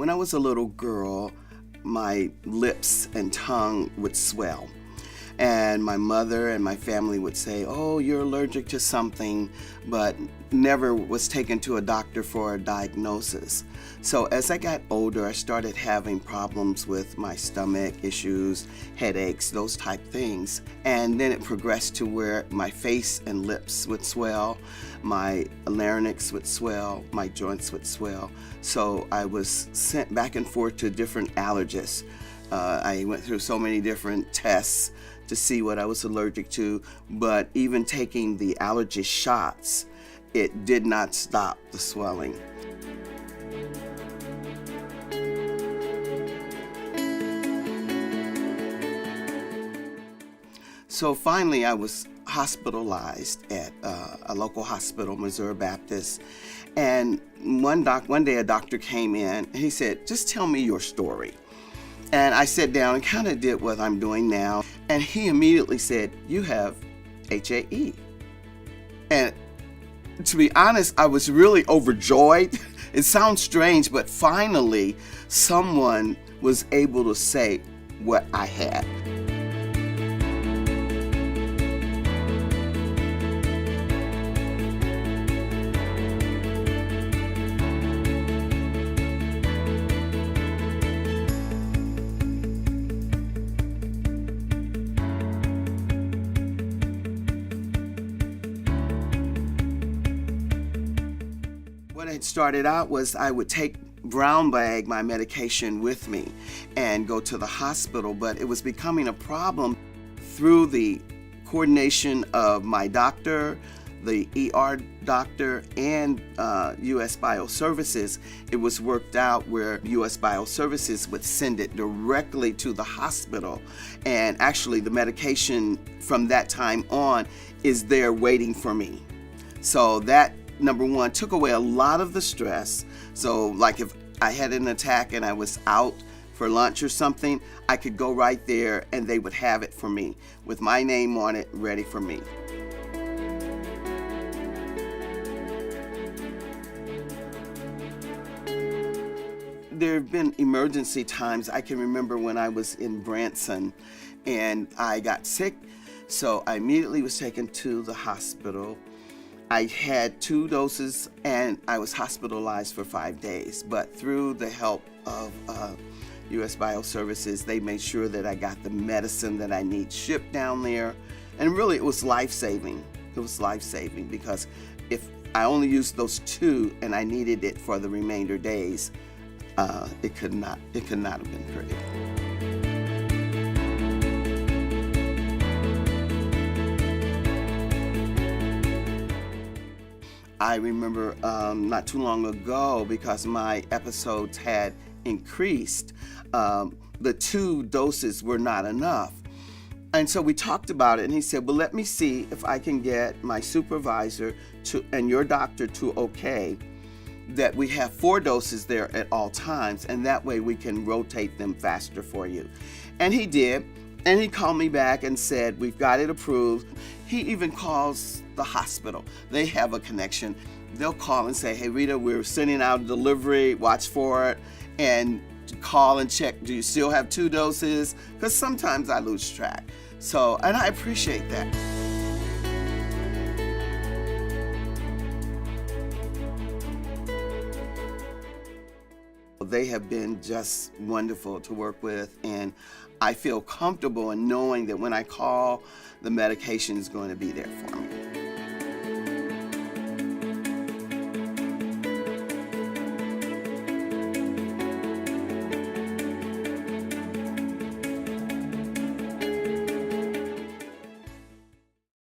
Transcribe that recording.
When I was a little girl, my lips and tongue would swell. And my mother and my family would say, oh, you're allergic to something, but never was taken to a doctor for a diagnosis. So as I got older, I started having problems with my stomach issues, headaches, those type things. And then it progressed to where my face and lips would swell, my larynx would swell, my joints would swell. So I was sent back and forth to different allergists. I went through so many different tests to see what I was allergic to, but even taking the allergy shots, it did not stop the swelling. So finally I was hospitalized at a local hospital, Missouri Baptist, and one day a doctor came in and he said, just tell me your story. And I sat down and kind of did what I'm doing now. And he immediately said, you have HAE. And to be honest, I was really overjoyed. It sounds strange, but finally someone was able to say what I had. What had started out was I would take brown bag my medication with me and go to the hospital, but it was becoming a problem through the coordination of my doctor, the ER doctor, and US Bioservices. It was worked out where US Bioservices would send it directly to the hospital, and actually the medication from that time on is there waiting for me. So that, number one, took away a lot of the stress. So like if I had an attack and I was out for lunch or something, I could go right there and they would have it for me with my name on it, ready for me. There have been emergency times. I can remember when I was in Branson and I got sick, so I immediately was taken to the hospital. I had 2 doses and I was hospitalized for 5 days, but through the help of US Bioservices, they made sure that I got the medicine that I need shipped down there, and really it was life-saving. It was life-saving because if I only used those 2 and I needed it for the remainder days, it could not have been pretty. I remember not too long ago, because my episodes had increased, the 2 doses were not enough. And so we talked about it, and he said, well, let me see if I can get my supervisor and your doctor to okay that we have 4 doses there at all times, and that way we can rotate them faster for you. And he did, and he called me back and said, we've got it approved. He even calls the hospital. They have a connection. They'll call and say, hey Rita, we're sending out a delivery, watch for it, and call and check, do you still have 2 doses? Because sometimes I lose track. So, and I appreciate that. They have been just wonderful to work with, and I feel comfortable in knowing that when I call, the medication is going to be there for me.